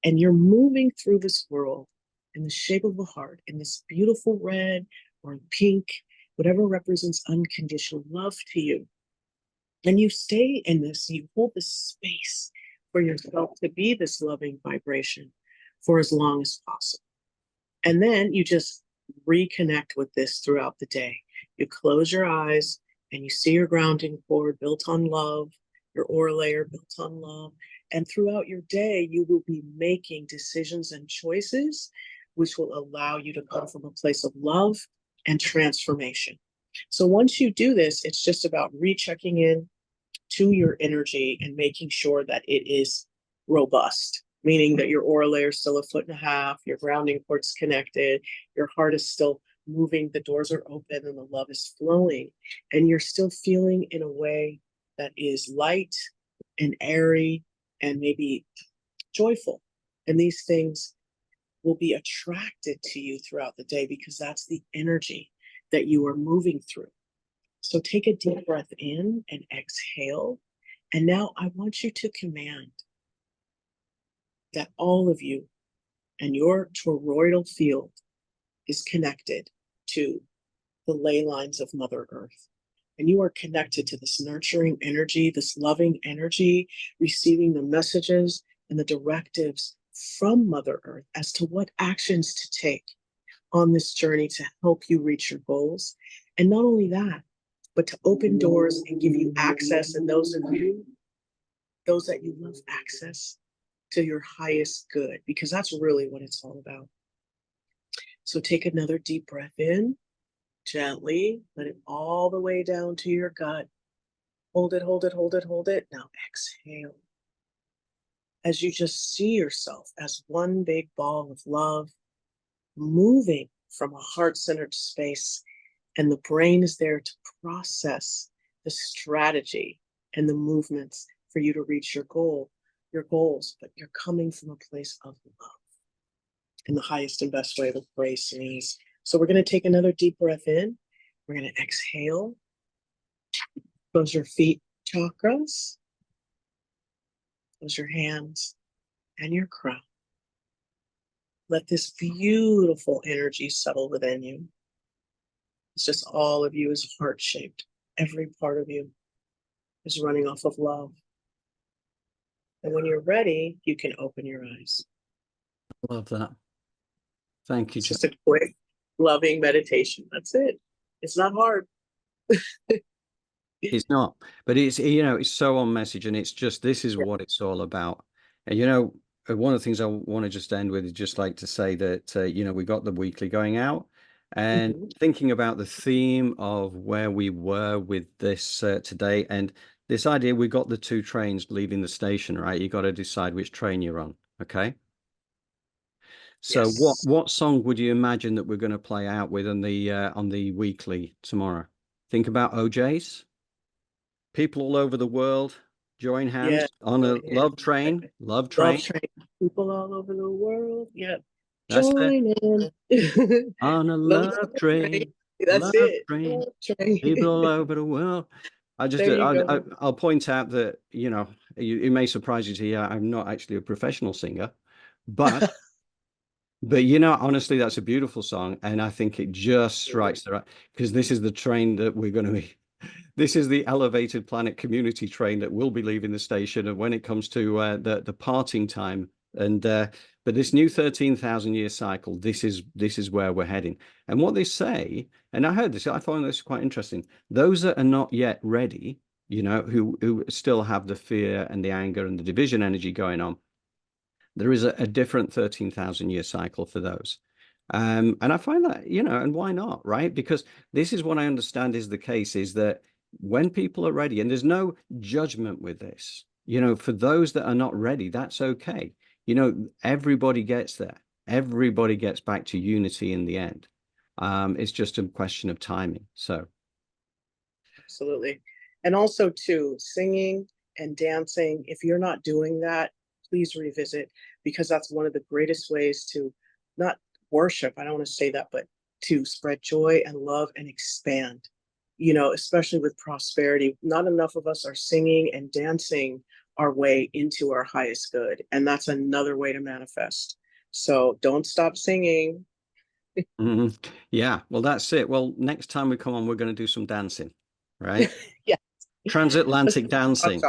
And you're moving through this world in the shape of a heart, in this beautiful red or pink, whatever represents unconditional love to you. And you stay in this, you hold this space for yourself to be this loving vibration for as long as possible. And then you just reconnect with this throughout the day. You close your eyes and you see your grounding cord built on love, your aura layer built on love. And throughout your day, you will be making decisions and choices which will allow you to come from a place of love and transformation. So once you do this, it's just about rechecking in to your energy and making sure that it is robust, meaning that your aura layer is still 1.5 feet, your grounding cord's connected, your heart is still moving, the doors are open, and the love is flowing. And you're still feeling in a way that is light and airy and maybe joyful. And these things will be attracted to you throughout the day because that's the energy that you are moving through. So take a deep breath in and exhale. And now I want you to command that all of you and your toroidal field is connected to the ley lines of Mother Earth. And you are connected to this nurturing energy, this loving energy, receiving the messages and the directives from Mother Earth as to what actions to take on this journey to help you reach your goals. And not only that, but to open doors and give you access, and those that you love, access to your highest good, because that's really what it's all about. So take another deep breath in, gently, let it all the way down to your gut. Hold it, hold it, hold it, hold it. Now exhale. As you just see yourself as one big ball of love, moving from a heart-centered space, and the brain is there to process the strategy and the movements for you to reach your goals, but you're coming from a place of love in the highest and best way with grace and ease. So we're going to take another deep breath in. We're going to exhale. Close your feet chakras. Close your hands and your crown. Let this beautiful energy settle within you. It's just all of you is heart-shaped. Every part of you is running off of love. And when you're ready, you can open your eyes. Love that. Thank you, It's John. just a quick, loving meditation. That's it. It's not hard. It's not, but it's so on message, and it's just, this is what it's all about. And one of the things I want to just end with is just like to say that we got the weekly going out, and thinking about the theme of where we were with this today, and this idea, we got the 2 trains leaving the station, right? You got to decide which train you're on. Okay. So Yes. what song would you imagine that we're going to play out with on the weekly tomorrow? Think about OJ's. People all over the world join hands on a love train. Love train. Love train. People all over the world. Yep. That's Join in. on a Love love train. That's Love it. train. Love train. People all over the world. There you go. I'll point out that it may surprise you to hear I'm not actually a professional singer, but But you know, honestly, that's a beautiful song, and I think it just strikes the right, because this is the train that we're going to be. This is the elevated planet community train that will be leaving the station, and when it comes to the parting time, and but this new 13,000 year cycle, this is where we're heading. And what they say, and I heard this, I find this quite interesting. Those that are not yet ready, you know, who still have the fear and the anger and the division energy going on, there is a different 13,000 year cycle for those. And I find that, you know, and why not, right? Because this is what I understand is the case, is that when people are ready, and there's no judgment with this, you know, for those that are not ready, that's okay. You know, everybody gets there. Everybody gets back to unity in the end. It's just a question of timing. So, Absolutely. And also too, singing and dancing, if you're not doing that, please revisit, because that's one of the greatest ways to not worship, I don't want to say that, but to spread joy and love and expand, you know, especially with prosperity. Not enough of us are singing and dancing our way into our highest good. And that's another way to manifest. So don't stop singing. yeah, well, that's it. Well, next time we come on, we're going to do some dancing, right? Yeah. Transatlantic Let's dancing.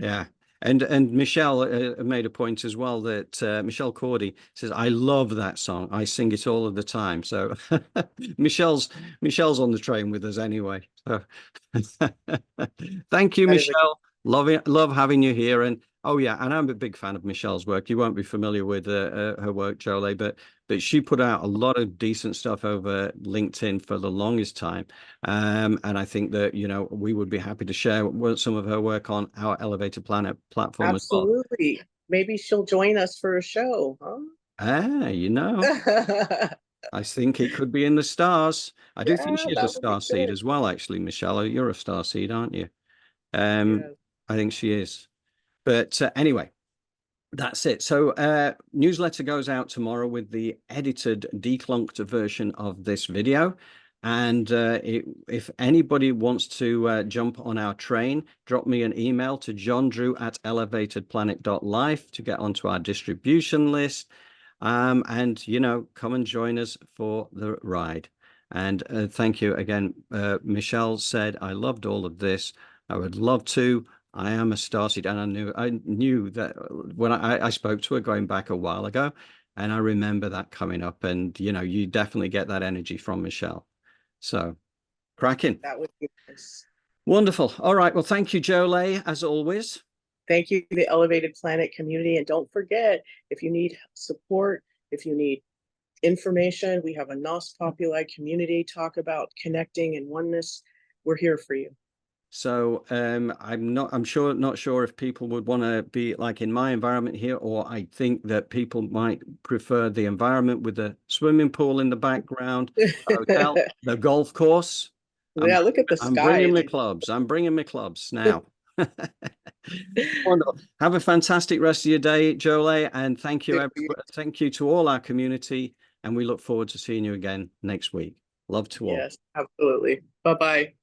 Yeah. And Michelle made a point as well that Michelle Cordy says, I love that song. I sing it all of the time. So Michelle's on the train with us anyway. So thank you, That is a Michelle. Love having you here. And oh yeah, and I'm a big fan of Michelle's work. You won't be familiar with her work, Jolé, but she put out a lot of decent stuff over LinkedIn for the longest time. And I think that, you know, we would be happy to share some of her work on our Elevated Planet platform as well. absolutely. Maybe she'll join us for a show, huh? You know, I think it could be in the stars. I do think Yeah, she's a that would be star seed good. as well, actually, Michelle. You're a star seed, aren't you? Um, Yes. I think she is. But anyway, that's it. So newsletter goes out tomorrow with the edited, declunked version of this video. And if anybody wants to jump on our train, drop me an email to johndrew@elevatedplanet.life to get onto our distribution list. And, you know, come and join us for the ride. And thank you again. Michelle said, I loved all of this. I would love to. I am a starseed, and I knew that when I spoke to her going back a while ago, and I remember that coming up. And, you know, you definitely get that energy from Michelle. So cracking. That would be nice. Wonderful. All right. Well, thank you, Jolé, as always. Thank you, the Elevated Planet community. And don't forget, if you need support, if you need information, we have a Nos Populi community talk about connecting and oneness. We're here for you. So I'm not sure if people would want to be like in my environment here, or I think that people might prefer the environment with the swimming pool in the background, the hotel, the golf course. Yeah, look at the I'm sky. bringing my clubs. I'm bringing my clubs now. Wonderful. Have a fantastic rest of your day, Jolé, and thank you to all our community, and we look forward to seeing you again next week. Love to all. Yes, absolutely. Bye-bye.